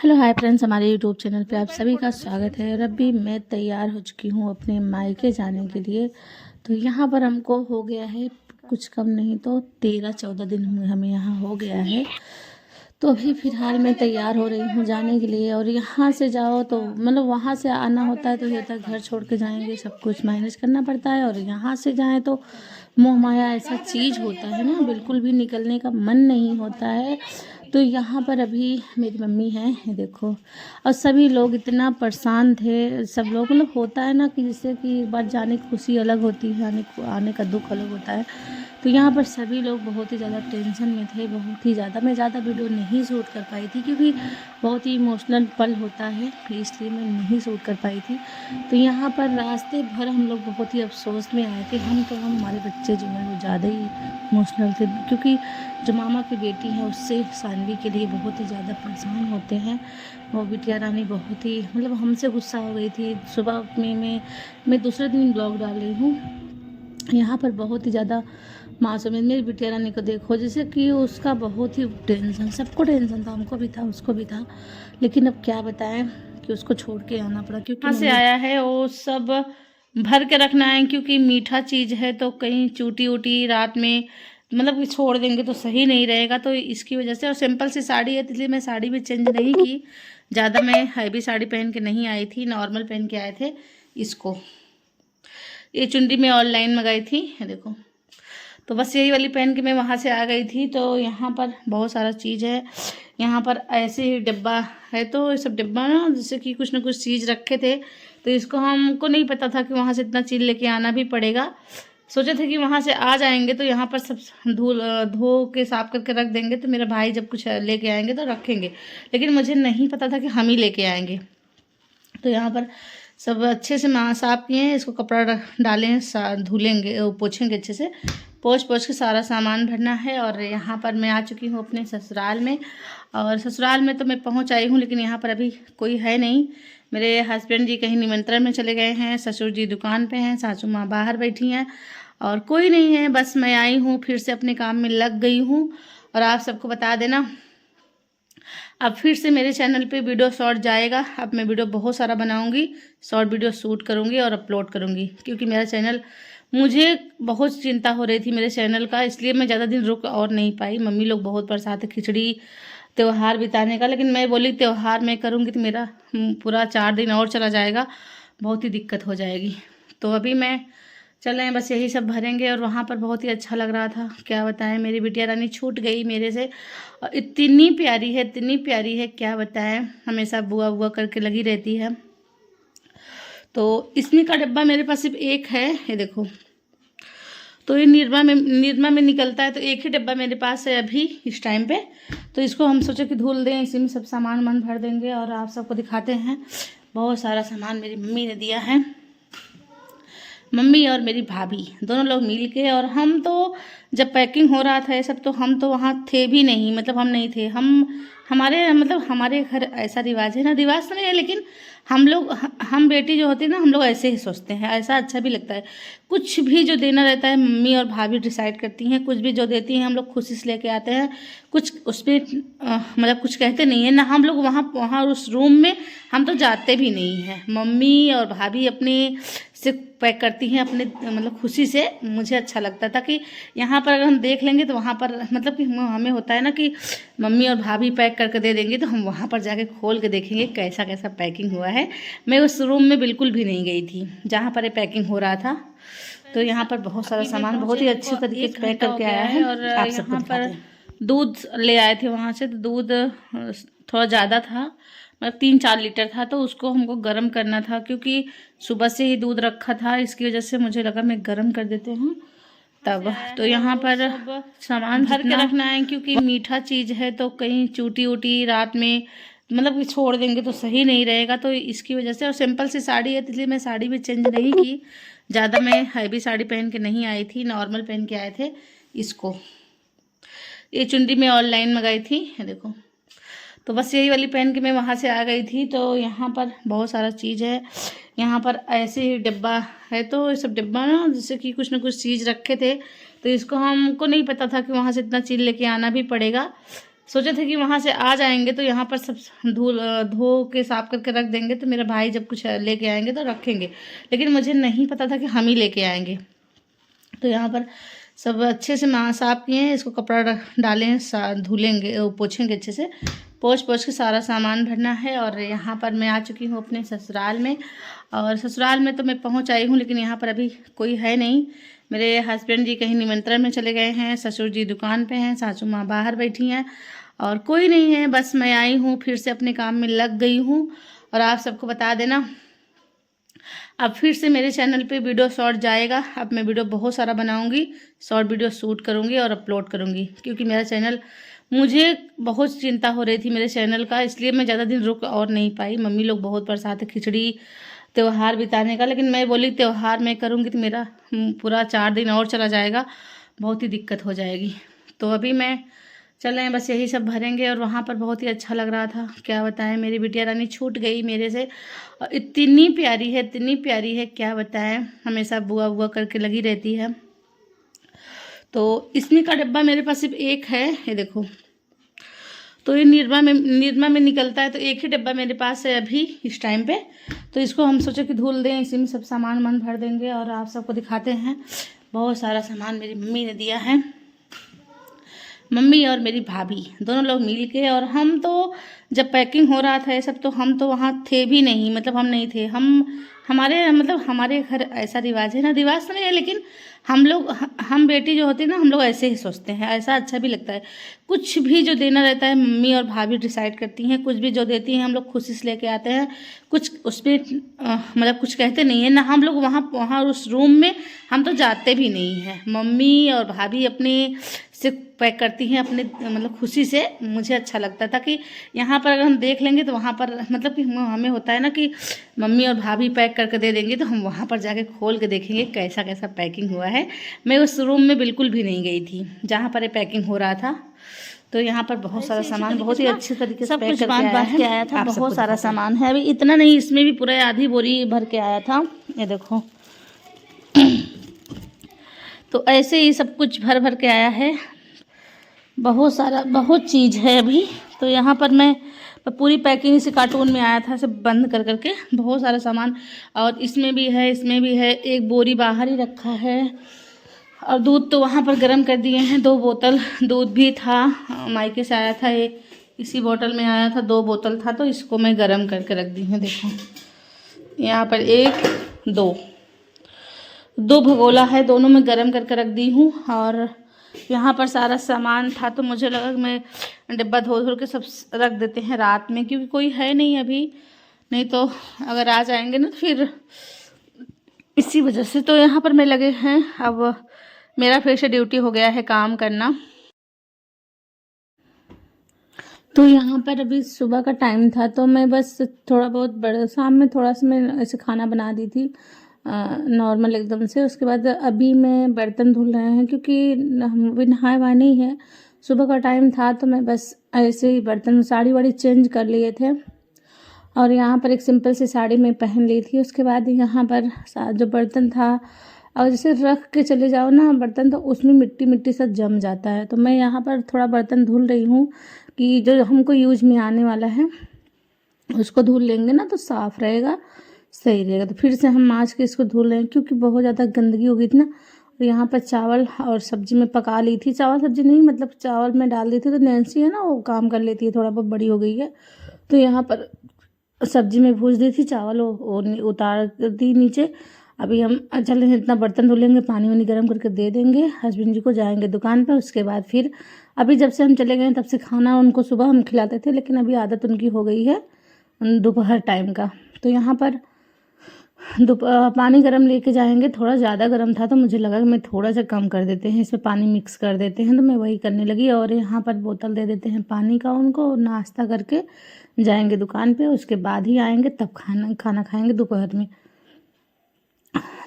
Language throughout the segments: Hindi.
हेलो हाय फ्रेंड्स, हमारे यूट्यूब चैनल पे आप सभी का स्वागत है। और अभी मैं तैयार हो चुकी हूँ अपने मायके जाने के लिए। तो यहाँ पर हमको हो गया है कुछ कम नहीं तो 13-14 दिन हमें यहाँ हो गया है। तो अभी फ़िलहाल मैं तैयार हो रही हूँ जाने के लिए। और यहाँ से जाओ तो मतलब वहाँ से आना होता है तो ये तक घर छोड़ के जाएंगे, सब कुछ मैनेज करना पड़ता है। और यहाँ से जाएँ तो मोह माया ऐसा चीज़ होता है ना, बिल्कुल भी निकलने का मन नहीं होता है। तो यहाँ पर अभी मेरी मम्मी है, ये देखो। और सभी लोग इतना परेशान थे, सब लोग मतलब होता है ना कि जैसे कि एक बार जाने की खुशी अलग होती है, आने का दुख अलग होता है। तो यहाँ पर सभी लोग बहुत ही ज़्यादा टेंशन में थे, बहुत ही ज़्यादा। मैं ज़्यादा वीडियो नहीं शूट कर पाई थी क्योंकि बहुत ही इमोशनल पल होता है, इसलिए मैं नहीं शूट कर पाई थी। तो यहाँ पर रास्ते भर हम लोग बहुत ही अफसोस में आए थे। हमारे बच्चे जो हैं वो ज़्यादा ही इमोशनल थे क्योंकि जो मामा की बेटी है उससे सानवी के लिए बहुत ही ज़्यादा परेशान होते हैं। वो बिटिया रानी बहुत ही मतलब हमसे गुस्सा हो गई थी। सुबह में मैं दूसरे दिन ब्लॉग डाल रही हूँ। यहाँ पर बहुत ही ज़्यादा मासूम है। मेरी बिटिया रानी को देखो, जैसे कि उसका बहुत ही टेंशन, सबको टेंशन था, हमको भी था, उसको भी था। लेकिन अब क्या बताएं कि उसको छोड़ के आना पड़ा क्योंकि कहाँ से आया है वो सब भर के रखना है क्योंकि मीठा चीज़ है। तो कहीं चूटी उटी रात में मतलब कि छोड़ देंगे तो सही नहीं रहेगा, तो इसकी वजह से। और सिंपल सी साड़ी है इसलिए मैं साड़ी भी चेंज नहीं की। ज़्यादा मैं हैवी साड़ी पहन के नहीं आई थी, नॉर्मल पहन के आए थे इसको। ये चुंडी मैं ऑनलाइन मंगाई थी, ये देखो। तो बस यही वाली पहन के मैं वहाँ से आ गई थी। तो यहाँ पर बहुत सारा चीज़ है। यहाँ पर ऐसे ही डिब्बा है, तो ये सब डिब्बा ना जैसे कि कुछ ना कुछ चीज़ रखे थे। तो इसको हमको नहीं पता था कि वहाँ से इतना चीज़ लेके आना भी पड़ेगा। सोचे थे कि वहाँ से आ जाएंगे तो यहाँ पर सब धो के साफ करके रख देंगे, तो मेरा भाई जब कुछ लेके आएंगे तो रखेंगे। लेकिन मुझे नहीं पता था कि हम ही लेके आएंगे। तो यहाँ पर सब अच्छे से साफ किए हैं। इसको कपड़ा डालें, धुलेंगे, पोछेंगे अच्छे से। पोछ के सारा सामान भरना है। और यहाँ पर मैं आ चुकी हूँ अपने ससुराल में। और ससुराल में तो मैं पहुँच आई हूँ, लेकिन यहाँ पर अभी कोई है नहीं। मेरे हस्बैंड जी कहीं निमंत्रण में चले गए हैं, ससुर जी दुकान पे हैं, सासू माँ बाहर बैठी हैं और कोई नहीं है। बस मैं आई हूँ, फिर से अपने काम में लग गई हूँ। और आप सबको बता देना, अब फिर से मेरे चैनल पे वीडियो शॉर्ट जाएगा। अब मैं वीडियो बहुत सारा बनाऊंगी, शॉर्ट वीडियो शूट करूंगी और अपलोड करूंगी क्योंकि मेरा चैनल, मुझे बहुत चिंता हो रही थी मेरे चैनल का, इसलिए मैं ज़्यादा दिन रुक और नहीं पाई। मम्मी लोग बहुत परेशान थे खिचड़ी त्यौहार बिताने का, लेकिन मैं बोली त्यौहार मैं करूँगी तो मेरा पूरा 4 दिन और चला जाएगा, बहुत ही दिक्कत हो जाएगी। तो अभी मैं चले बस यही सब भरेंगे। और वहाँ पर बहुत ही अच्छा लग रहा था, क्या बताएं। मेरी बिटिया रानी छूट गई मेरे से, और इतनी प्यारी है, इतनी प्यारी है, क्या बताएं। हमेशा बुआ बुआ करके लगी रहती है। तो इसमें का डब्बा मेरे पास सिर्फ एक है, ये देखो। तो ये निरमा में निकलता है, तो एक ही डब्बा मेरे पास है अभी इस टाइम पे। तो इसको हम सोचे कि धुल दें, इसी में सब सामान भर देंगे और आप सबको दिखाते हैं। बहुत सारा सामान मेरी मम्मी ने दिया है, मम्मी और मेरी भाभी दोनों लोग मिल के। और हम तो जब पैकिंग हो रहा था ये सब, तो हम तो वहाँ थे भी नहीं, मतलब हम नहीं थे। हमारे घर ऐसा रिवाज है ना, रिवाज तो नहीं है लेकिन हम बेटी जो होती है ना, हम लोग ऐसे ही सोचते हैं, ऐसा अच्छा भी लगता है। कुछ भी जो देना रहता है मम्मी और भाभी डिसाइड करती हैं, कुछ भी जो देती हैं हम लोग खुशी से लेके आते हैं। कुछ उसमें मतलब कुछ कहते नहीं है ना। हम लोग वहाँ उस रूम में हम तो जाते भी नहीं हैं। मम्मी और भाभी अपने से पैक करती हैं अपने मतलब खुशी से। मुझे अच्छा लगता था कि यहाँ पर अगर हम देख लेंगे तो वहाँ पर मतलब कि हमें होता है ना कि मम्मी और भाभी पैक करके दे देंगे, तो हम वहाँ पर जाके खोल के देखेंगे कैसा कैसा पैकिंग हुआ है। मैं उस रूम में बिल्कुल भी नहीं गई थी जहाँ पर ये पैकिंग हो रहा था। तो यहाँ पर बहुत सारा सामान बहुत ही अच्छे तरीके से पैक करके आया है। और यहाँ पर दूध ले आए थे वहाँ से, तो दूध थोड़ा ज़्यादा था, मतलब 3-4 लीटर था। तो उसको हमको गर्म करना था क्योंकि सुबह से ही दूध रखा था, इसकी वजह से मुझे लगा मैं गर्म कर देते हैं तब। तो यहाँ पर सामान भर के रखना है क्योंकि मीठा चीज़ है, तो कहीं चूटी उटी रात में मतलब कि छोड़ देंगे तो सही नहीं रहेगा, तो इसकी वजह से। और सिंपल सी साड़ी है इसलिए मैं साड़ी भी चेंज नहीं की। ज़्यादा मैं हैवी साड़ी पहन के नहीं आई थी, नॉर्मल पहन के आए थे इसको। ये चुंडी मैं ऑनलाइन मंगाई थी, ये देखो। तो बस यही वाली पहन के मैं वहाँ से आ गई थी। तो यहाँ पर बहुत सारा चीज़ है। यहाँ पर ऐसे ही डिब्बा है, तो ये सब डिब्बा ना जैसे कि कुछ ना कुछ चीज़ रखे थे। तो इसको हमको नहीं पता था कि वहाँ से इतना चीज़ लेके आना भी पड़ेगा। सोचे थे कि वहाँ से आ जाएंगे तो यहाँ पर सब धो के साफ करके रख देंगे, तो मेरा भाई जब कुछ लेके आएंगे तो रखेंगे, लेकिन मुझे नहीं पता था कि हम ही लेके आएंगे। तो यहाँ पर सब अच्छे से साफ किए हैं, इसको कपड़ा डाले हैं, धुलेंगे पोछेंगे अच्छे से, पोछ के सारा सामान भरना है। और यहाँ पर मैं आ चुकी हूँ अपने ससुराल में, और ससुराल में तो मैं पहुँच आई हूँ, लेकिन यहाँ पर अभी कोई है नहीं। मेरे हस्बैंड जी कहीं निमंत्रण में चले गए हैं, ससुर जी दुकान पे हैं, सासू माँ बाहर बैठी हैं, और कोई नहीं है। बस मैं आई हूँ, फिर से अपने काम में लग गई हूँ। और आप सबको बता देना, अब फिर से मेरे चैनल पे वीडियो शॉर्ट जाएगा। अब मैं वीडियो बहुत सारा बनाऊंगी, शॉर्ट वीडियो शूट करूंगी और अपलोड करूंगी, क्योंकि मेरा चैनल, मुझे बहुत चिंता हो रही थी मेरे चैनल का, इसलिए मैं ज़्यादा दिन रुक और नहीं पाई। मम्मी लोग बहुत परेशान थे खिचड़ी त्यौहार बिताने का, लेकिन मैं बोली त्यौहार मैं करूँगी तो मेरा पूरा 4 दिन और चला जाएगा, बहुत ही दिक्कत हो जाएगी। तो अभी मैं चल रहे हैं, बस यही सब भरेंगे। और वहाँ पर बहुत ही अच्छा लग रहा था, क्या बताएं, मेरी बिटिया रानी छूट गई मेरे से, और इतनी प्यारी है क्या बताएं, हमेशा बुआ बुआ करके लगी रहती है। तो इसमें का डब्बा मेरे पास सिर्फ एक है, ये देखो, तो ये निरमा में निकलता है, तो एक ही डब्बा मेरे पास है अभी इस टाइम पे। तो इसको हम सोचे कि धुल दें, इसी में सब सामान भर देंगे और आप सबको दिखाते हैं। बहुत सारा सामान मेरी मम्मी ने दिया है, मम्मी और मेरी भाभी दोनों लोग मिल के। और हम तो जब पैकिंग हो रहा था ये सब, तो हम तो वहाँ थे भी नहीं, मतलब हम नहीं थे। हमारे घर ऐसा रिवाज है ना, रिवाज तो नहीं है, लेकिन हम बेटी जो होती है ना, हम लोग ऐसे ही सोचते हैं, ऐसा अच्छा भी लगता है। कुछ भी जो देना रहता है मम्मी और भाभी डिसाइड करती हैं, कुछ भी जो देती हैं हम लोग खुशी से लेके आते हैं। कुछ उसमें मतलब कुछ कहते नहीं है ना, हम लोग वहाँ उस रूम में हम तो जाते भी नहीं हैं। मम्मी और भाभी अपने से पैक करती हैं, अपने मतलब खुशी से। मुझे अच्छा लगता था कि यहाँ पर अगर हम देख लेंगे तो वहाँ पर मतलब कि हमें होता है ना कि मम्मी और भाभी पैक करके दे देंगे, तो हम वहाँ पर जाके खोल के देखेंगे कैसा कैसा पैकिंग हुआ है। मैं उस रूम में बिल्कुल भी नहीं गई थी जहाँ पर ये पैकिंग हो रहा था। तो यहाँ पर बहुत सारा सामान बहुत ही अच्छे तरीके से पैक करके आया था, बहुत सारा सामान है। अभी इतना नहीं, इसमें भी पूरा आधी बोरी भर के आया था, ये देखो। तो ऐसे ही सब कुछ भर भर के आया है, बहुत चीज़ है अभी। तो यहाँ पर मैं पूरी पैकिंग इसी कार्टून में आया था, सब बंद कर करके, बहुत सारा सामान। और इसमें भी है, एक बोरी बाहर ही रखा है। और दूध तो वहाँ पर गर्म कर दिए हैं, 2 बोतल दूध भी था, मायके से आया था, ये इसी बोतल में आया था, 2 बोतल था, तो इसको मैं गर्म करके रख दी हूँ। देखो यहाँ पर 1 2 भगोला है, दोनों में गर्म करके रख दी हूँ। और यहाँ पर सारा सामान था, तो मुझे लगा कि मैं डिब्बा धो के सब रख देते हैं रात में, क्योंकि कोई है नहीं अभी, नहीं तो अगर आ जाएंगे ना तो फिर इसी वजह से। तो यहाँ पर मैं लगे हैं, अब मेरा फिर से ड्यूटी हो गया है काम करना। तो यहाँ पर अभी सुबह का टाइम था, तो मैं बस थोड़ा बहुत शाम में थोड़ा सा मैं ऐसे खाना बना दी थी नॉर्मल एकदम से। उसके बाद अभी मैं बर्तन धुल रहे हैं, क्योंकि हम अभी नहाए वहाए नहीं है, सुबह का टाइम था। तो मैं बस ऐसे ही बर्तन, साड़ी वाड़ी चेंज कर लिए थे, और यहाँ पर एक सिंपल सी साड़ी मैं पहन ली थी। उसके बाद यहाँ पर जो बर्तन था, और जैसे रख के चले जाओ ना बर्तन, तो उसमें मिट्टी सा जम जाता है। तो मैं यहाँ पर थोड़ा बर्तन धुल रही हूँ कि जो हमको यूज में आने वाला है उसको धुल लेंगे ना तो साफ़ रहेगा, सही रहेगा। तो फिर से हम माँज के इसको धुल रहे हैं, क्योंकि बहुत ज़्यादा गंदगी हो गई थी ना। और यहाँ पर चावल और सब्ज़ी में पका ली थी, चावल सब्ज़ी नहीं, मतलब चावल में डाल दी थी। तो नैन्सी है ना, वो काम कर लेती है, थोड़ा बहुत बड़ी हो गई है। तो यहाँ पर सब्ज़ी में भूज दी थी, चावल वो उतार दी नीचे। अभी हम चल इतना बर्तन धुलेंगे, पानी वानी गर्म करके दे देंगे, हस्बैंड जी को जाएंगे दुकान पर। उसके बाद फिर अभी जब से हम चले गए तब से खाना उनको सुबह हम खिलाते थे, लेकिन अभी आदत उनकी हो गई है दोपहर टाइम का। तो यहाँ पर पानी गर्म लेके जाएंगे, थोड़ा ज़्यादा गर्म था तो मुझे लगा कि मैं थोड़ा सा कम कर देते हैं, इसमें पानी मिक्स कर देते हैं, तो मैं वही करने लगी। और यहाँ पर बोतल दे देते हैं पानी का उनको, नाश्ता करके जाएंगे दुकान पे, उसके बाद ही आएंगे तब खाना खाएंगे दोपहर में।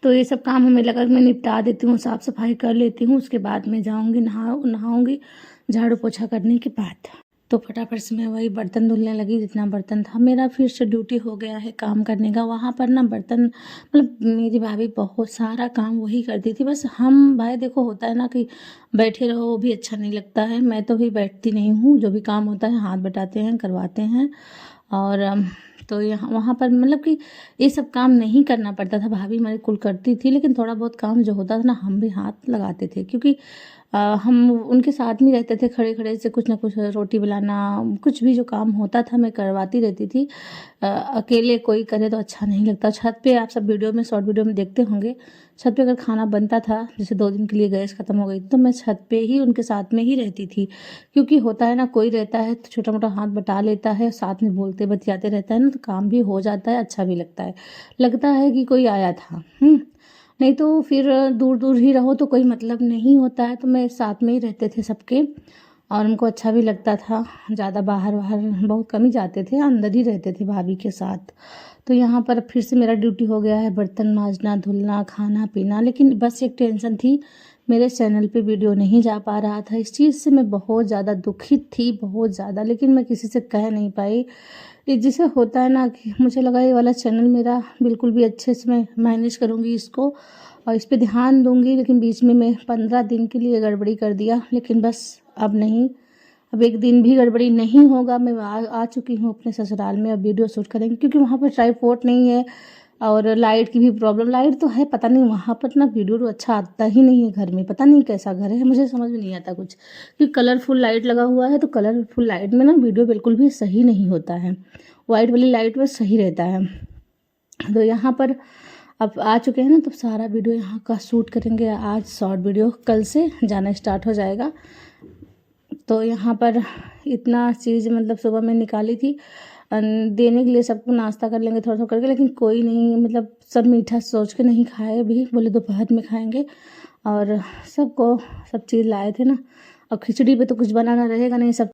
तो ये सब काम हमें लगा कि मैं निपटा देती हूँ, साफ़ सफाई कर लेती हूँ, उसके बाद मैं जाऊँगी नहाऊँगी झाड़ू पोछा करने के बाद। तो फटाफट से मैं वही बर्तन धुलने लगी, जितना बर्तन था मेरा। फिर से ड्यूटी हो गया है काम करने का। वहाँ पर ना बर्तन मतलब मेरी भाभी बहुत सारा काम वही करती थी। बस हम भाई देखो होता है ना कि बैठे रहो वो भी अच्छा नहीं लगता है। मैं तो भी बैठती नहीं हूँ, जो भी काम होता है हाथ बटाते हैं, करवाते हैं। और तो यहाँ वहाँ पर मतलब कि ये सब काम नहीं करना पड़ता था, भाभी हमारी कुल करती थी। लेकिन थोड़ा बहुत काम जो होता था ना हम भी हाथ लगाते थे, क्योंकि हम उनके साथ में रहते थे, खड़े खड़े से कुछ ना कुछ रोटी बनाना, कुछ भी जो काम होता था मैं करवाती रहती थी। अकेले कोई करे तो अच्छा नहीं लगता। छत पे आप सब वीडियो में, शॉर्ट वीडियो में देखते होंगे, छत पे अगर खाना बनता था, जैसे 2 दिन के लिए गैस ख़त्म हो गई तो मैं छत पे ही उनके साथ में ही रहती थी। क्योंकि होता है ना कोई रहता है तो छोटा मोटा हाथ बटा लेता है, साथ में बोलते बतियाते रहता है ना, तो काम भी हो जाता है, अच्छा भी लगता है कि कोई आया था। नहीं तो फिर दूर दूर ही रहो तो कोई मतलब नहीं होता है। तो मैं साथ में ही रहते थे सबके, और उनको अच्छा भी लगता था। ज़्यादा बाहर बहुत कम ही जाते थे, अंदर ही रहते थे भाभी के साथ। तो यहाँ पर फिर से मेरा ड्यूटी हो गया है, बर्तन मांजना, धुलना, खाना पीना। लेकिन बस एक टेंशन थी, मेरे चैनल पे वीडियो नहीं जा पा रहा था। इस चीज़ से मैं बहुत ज़्यादा दुखित थी, बहुत ज़्यादा। लेकिन मैं किसी से कह नहीं पाई। ये जिसे होता है ना कि मुझे लगा ये वाला चैनल मेरा बिल्कुल भी अच्छे से मैं मैनेज करूँगी इसको और इस पे ध्यान दूँगी। लेकिन बीच में मैं 15 दिन के लिए गड़बड़ी कर दिया। लेकिन बस अब नहीं, अब एक दिन भी गड़बड़ी नहीं होगा। मैं आ चुकी हूँ अपने ससुराल में, अब वीडियो शूट करेंगे, क्योंकि वहाँ पर ट्राइपॉड नहीं है और लाइट की भी प्रॉब्लम। लाइट तो है, पता नहीं वहाँ पर ना वीडियो अच्छा आता ही नहीं है घर में। पता नहीं कैसा घर है, मुझे समझ में नहीं आता कुछ, कि कलरफुल लाइट लगा हुआ है तो कलरफुल लाइट में ना वीडियो बिल्कुल भी सही नहीं होता है, वाइट वाली लाइट में सही रहता है। तो यहाँ पर अब आ चुके हैं ना, तो सारा वीडियो यहाँ का शूट करेंगे आज। शॉर्ट वीडियो कल से जाना स्टार्ट हो जाएगा। तो यहाँ पर इतना चीज़ मतलब सुबह में निकाली थी देने के लिए, सबको नाश्ता कर लेंगे थोड़ा थोड़ा करके। लेकिन कोई नहीं, मतलब सब मीठा सोच के नहीं खाए भी, बोले दोपहर में खाएंगे। और सबको सब चीज़ लाए थे ना, और खिचड़ी पे तो कुछ बनाना रहेगा नहीं, सब